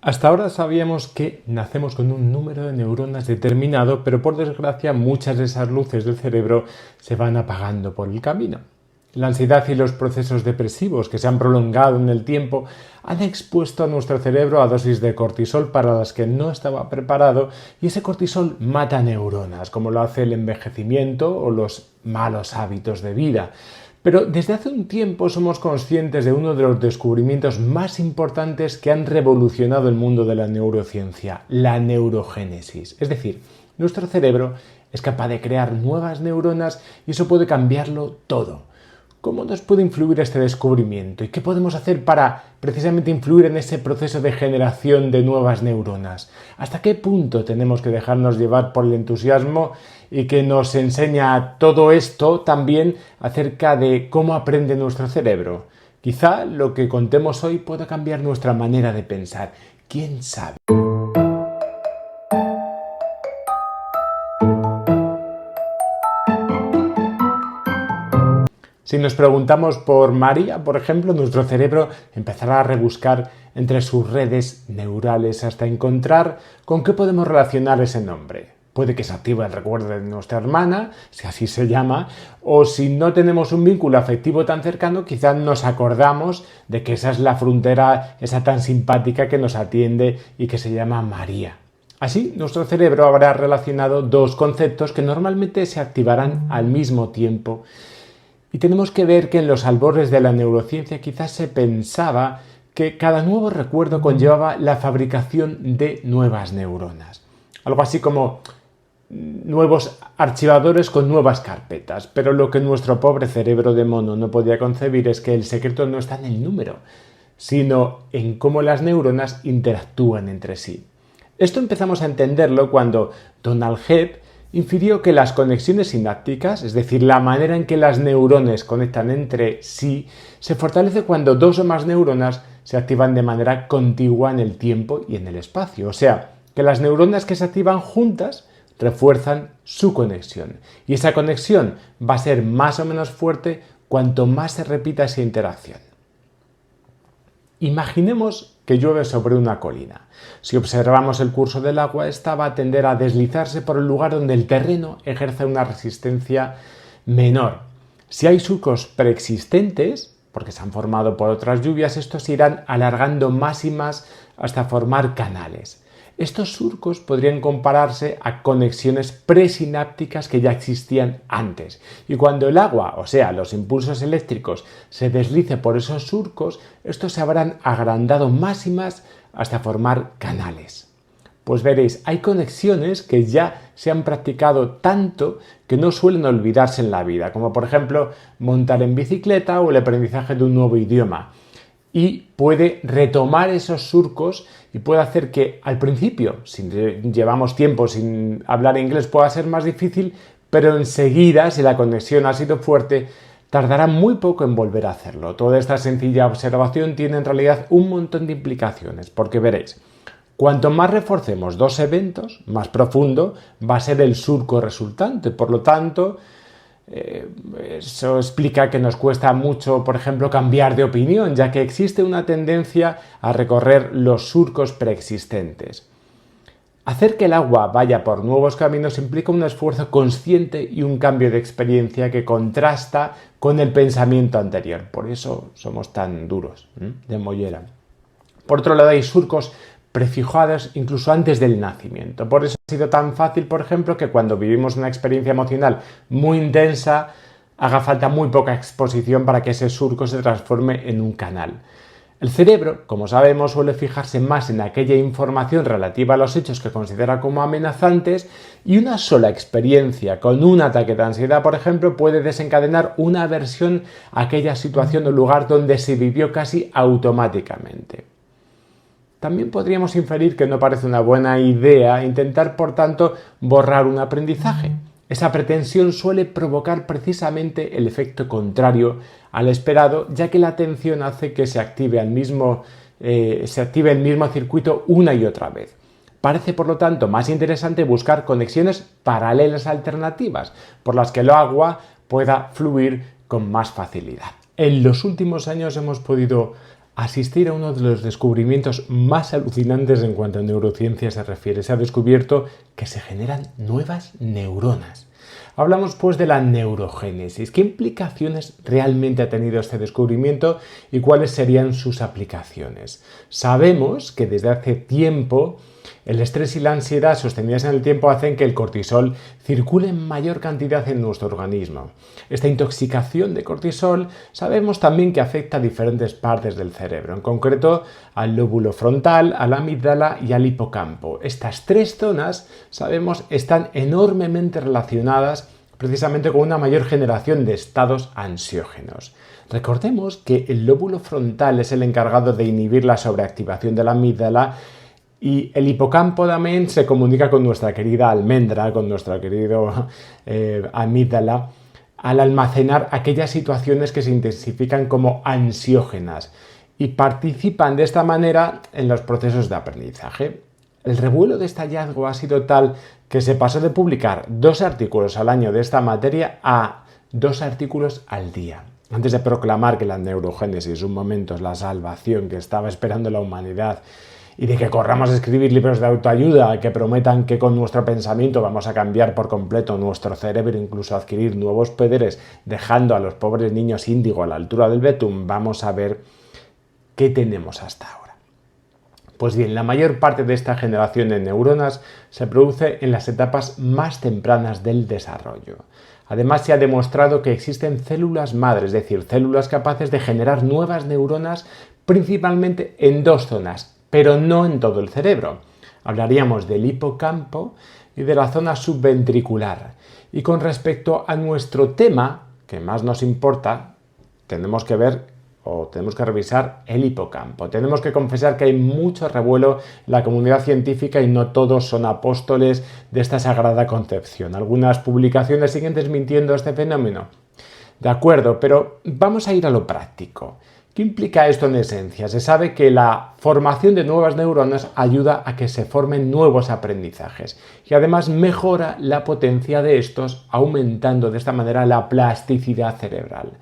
Hasta ahora sabíamos que nacemos con un número de neuronas determinado, pero por desgracia muchas de esas luces del cerebro se van apagando por el camino. La ansiedad y los procesos depresivos que se han prolongado en el tiempo han expuesto a nuestro cerebro a dosis de cortisol para las que no estaba preparado, y ese cortisol mata neuronas, como lo hace el envejecimiento o los malos hábitos de vida. Pero desde hace un tiempo somos conscientes de uno de los descubrimientos más importantes que han revolucionado el mundo de la neurociencia: la neurogénesis. Es decir, nuestro cerebro es capaz de crear nuevas neuronas y eso puede cambiarlo todo. ¿Cómo nos puede influir este descubrimiento? ¿Y qué podemos hacer para precisamente influir en ese proceso de generación de nuevas neuronas? ¿Hasta qué punto tenemos que dejarnos llevar por el entusiasmo y que nos enseña todo esto también acerca de cómo aprende nuestro cerebro? Quizá lo que contemos hoy pueda cambiar nuestra manera de pensar. ¿Quién sabe? Si nos preguntamos por María, por ejemplo, nuestro cerebro empezará a rebuscar entre sus redes neurales hasta encontrar con qué podemos relacionar ese nombre. Puede que se active el recuerdo de nuestra hermana, si así se llama, o si no tenemos un vínculo afectivo tan cercano, quizás nos acordamos de que esa es la frontera, esa tan simpática que nos atiende y que se llama María. Así, nuestro cerebro habrá relacionado dos conceptos que normalmente se activarán al mismo tiempo. Y tenemos que ver que en los albores de la neurociencia quizás se pensaba que cada nuevo recuerdo conllevaba la fabricación de nuevas neuronas. Algo así como nuevos archivadores con nuevas carpetas. Pero lo que nuestro pobre cerebro de mono no podía concebir es que el secreto no está en el número, sino en cómo las neuronas interactúan entre sí. Esto empezamos a entenderlo cuando Donald Hebb infirió que las conexiones sinápticas, es decir, la manera en que las neuronas conectan entre sí, se fortalece cuando dos o más neuronas se activan de manera contigua en el tiempo y en el espacio. O sea, que las neuronas que se activan juntas refuerzan su conexión. Y esa conexión va a ser más o menos fuerte cuanto más se repita esa interacción. Imaginemos que llueve sobre una colina. Si observamos el curso del agua, esta va a tender a deslizarse por el lugar donde el terreno ejerce una resistencia menor. Si hay surcos preexistentes, porque se han formado por otras lluvias, estos se irán alargando más y más hasta formar canales. Estos surcos podrían compararse a conexiones presinápticas que ya existían antes. Y cuando el agua, o sea, los impulsos eléctricos, se deslice por esos surcos, estos se habrán agrandado más y más hasta formar canales. Pues veréis, hay conexiones que ya se han practicado tanto que no suelen olvidarse en la vida, como por ejemplo montar en bicicleta o el aprendizaje de un nuevo idioma. Y puede retomar esos surcos y puede hacer que al principio, si llevamos tiempo sin hablar inglés, pueda ser más difícil, pero enseguida, si la conexión ha sido fuerte, tardará muy poco en volver a hacerlo. Toda esta sencilla observación tiene en realidad un montón de implicaciones, porque veréis, cuanto más reforcemos dos eventos, más profundo va a ser el surco resultante. Por lo tanto, eso explica que nos cuesta mucho, por ejemplo, cambiar de opinión, ya que existe una tendencia a recorrer los surcos preexistentes. Hacer que el agua vaya por nuevos caminos implica un esfuerzo consciente y un cambio de experiencia que contrasta con el pensamiento anterior. Por eso somos tan duros, de mollera. Por otro lado, hay surcos prefijados incluso antes del nacimiento. Por eso ha sido tan fácil, por ejemplo, que cuando vivimos una experiencia emocional muy intensa, haga falta muy poca exposición para que ese surco se transforme en un canal. El cerebro, como sabemos, suele fijarse más en aquella información relativa a los hechos que considera como amenazantes, y una sola experiencia con un ataque de ansiedad, por ejemplo, puede desencadenar una aversión a aquella situación o lugar donde se vivió casi automáticamente. También podríamos inferir que no parece una buena idea intentar, por tanto, borrar un aprendizaje. Esa pretensión suele provocar precisamente el efecto contrario al esperado, ya que la atención hace que se active el mismo circuito una y otra vez. Parece, por lo tanto, más interesante buscar conexiones paralelas alternativas, por las que el agua pueda fluir con más facilidad. En los últimos años hemos podido asistir a uno de los descubrimientos más alucinantes en cuanto a neurociencia se refiere. Se ha descubierto que se generan nuevas neuronas. Hablamos pues de la neurogénesis. ¿Qué implicaciones realmente ha tenido este descubrimiento y cuáles serían sus aplicaciones? Sabemos que desde hace tiempo el estrés y la ansiedad sostenidas en el tiempo hacen que el cortisol circule en mayor cantidad en nuestro organismo. Esta intoxicación de cortisol sabemos también que afecta a diferentes partes del cerebro, en concreto al lóbulo frontal, a la amígdala y al hipocampo. Estas tres zonas, sabemos, están enormemente relacionadas precisamente con una mayor generación de estados ansiógenos. Recordemos que el lóbulo frontal es el encargado de inhibir la sobreactivación de la amígdala y el hipocampo también se comunica con nuestra querida almendra, con nuestra querida amígdala, al almacenar aquellas situaciones que se intensifican como ansiógenas y participan de esta manera en los procesos de aprendizaje. El revuelo de este hallazgo ha sido tal que se pasó de publicar 2 artículos al año de esta materia a 2 artículos al día. Antes de proclamar que la neurogénesis, un momento, es la salvación que estaba esperando la humanidad, y de que corramos a escribir libros de autoayuda que prometan que con nuestro pensamiento vamos a cambiar por completo nuestro cerebro e incluso adquirir nuevos poderes, dejando a los pobres niños índigo a la altura del betún, vamos a ver qué tenemos hasta ahora. Pues bien, la mayor parte de esta generación de neuronas se produce en las etapas más tempranas del desarrollo. Además, se ha demostrado que existen células madre, es decir, células capaces de generar nuevas neuronas principalmente en 2 zonas, pero no en todo el cerebro. Hablaríamos del hipocampo y de la zona subventricular. Y con respecto a nuestro tema, que más nos importa, tenemos que revisar el hipocampo. Tenemos que confesar que hay mucho revuelo en la comunidad científica y no todos son apóstoles de esta sagrada concepción. Algunas publicaciones siguen desmintiendo este fenómeno. De acuerdo, pero vamos a ir a lo práctico. ¿Qué implica esto en esencia? Se sabe que la formación de nuevas neuronas ayuda a que se formen nuevos aprendizajes y además mejora la potencia de estos, aumentando de esta manera la plasticidad cerebral.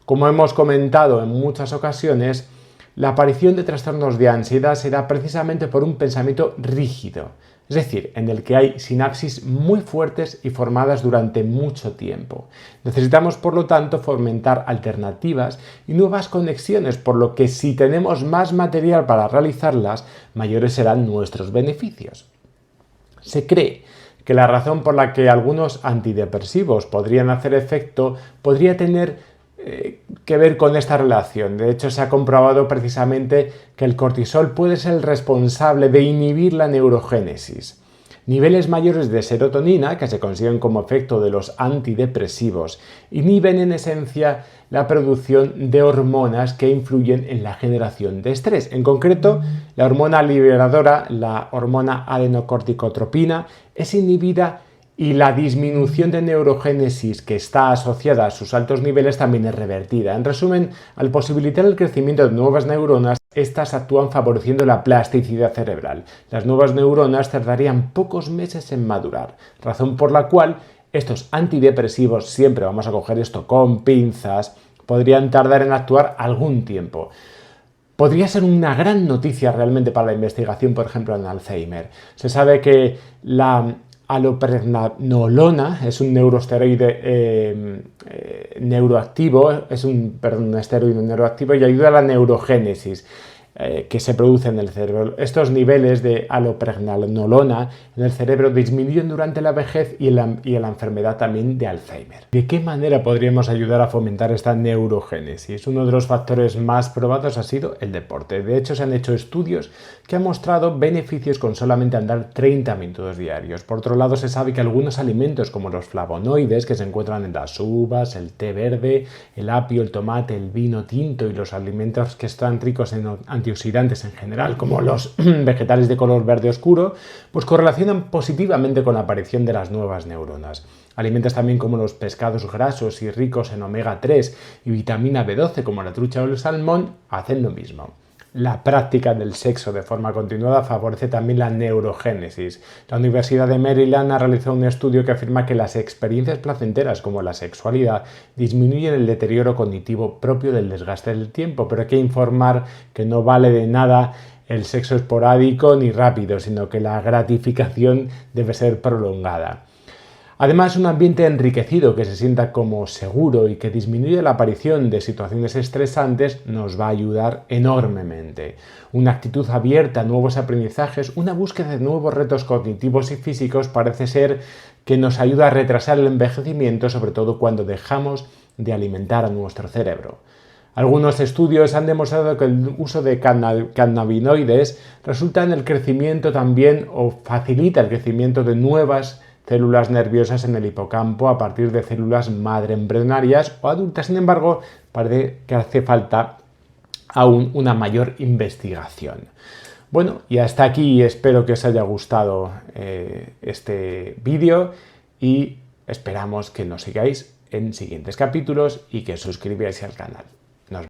Como hemos comentado en muchas ocasiones, la aparición de trastornos de ansiedad se da precisamente por un pensamiento rígido, es decir, en el que hay sinapsis muy fuertes y formadas durante mucho tiempo. Necesitamos, por lo tanto, fomentar alternativas y nuevas conexiones, por lo que si tenemos más material para realizarlas, mayores serán nuestros beneficios. Se cree que la razón por la que algunos antidepresivos podrían hacer efecto podría tener que ver con esta relación. De hecho, se ha comprobado precisamente que el cortisol puede ser el responsable de inhibir la neurogénesis. Niveles mayores de serotonina, que se consiguen como efecto de los antidepresivos, inhiben en esencia la producción de hormonas que influyen en la generación de estrés. En concreto, la hormona liberadora, la hormona adenocorticotropina, es inhibida y la disminución de neurogénesis que está asociada a sus altos niveles también es revertida. En resumen, al posibilitar el crecimiento de nuevas neuronas, estas actúan favoreciendo la plasticidad cerebral. Las nuevas neuronas tardarían pocos meses en madurar, razón por la cual estos antidepresivos, siempre vamos a coger esto con pinzas, podrían tardar en actuar algún tiempo. Podría ser una gran noticia realmente para la investigación, por ejemplo, en Alzheimer. Se sabe que la alopregnanolona es un neuroesteroide neuroactivo, un esteroide neuroactivo y ayuda a la neurogénesis que se produce en el cerebro. Estos niveles de alopregnanolona en el cerebro disminuyen durante la vejez y en la enfermedad también de Alzheimer. ¿De qué manera podríamos ayudar a fomentar esta neurogénesis? Uno de los factores más probados ha sido el deporte. De hecho, se han hecho estudios que han mostrado beneficios con solamente andar 30 minutos diarios. Por otro lado, se sabe que algunos alimentos como los flavonoides que se encuentran en las uvas, el té verde, el apio, el tomate, el vino tinto y los alimentos que están ricos en antioxidantes en general, como los vegetales de color verde oscuro, pues correlacionan positivamente con la aparición de las nuevas neuronas. Alimentos también como los pescados grasos y ricos en omega 3 y vitamina B12, como la trucha o el salmón, hacen lo mismo. La práctica del sexo de forma continuada favorece también la neurogénesis. La Universidad de Maryland ha realizado un estudio que afirma que las experiencias placenteras como la sexualidad disminuyen el deterioro cognitivo propio del desgaste del tiempo, pero hay que informar que no vale de nada el sexo esporádico ni rápido, sino que la gratificación debe ser prolongada. Además, un ambiente enriquecido que se sienta como seguro y que disminuye la aparición de situaciones estresantes nos va a ayudar enormemente. Una actitud abierta a nuevos aprendizajes, una búsqueda de nuevos retos cognitivos y físicos parece ser que nos ayuda a retrasar el envejecimiento, sobre todo cuando dejamos de alimentar a nuestro cerebro. Algunos estudios han demostrado que el uso de cannabinoides resulta en el crecimiento también o facilita el crecimiento de nuevas células nerviosas en el hipocampo a partir de células madre embrionarias o adultas. Sin embargo, parece que hace falta aún una mayor investigación. Bueno, y hasta aquí espero que os haya gustado este vídeo y esperamos que nos sigáis en siguientes capítulos y que os suscribáis al canal.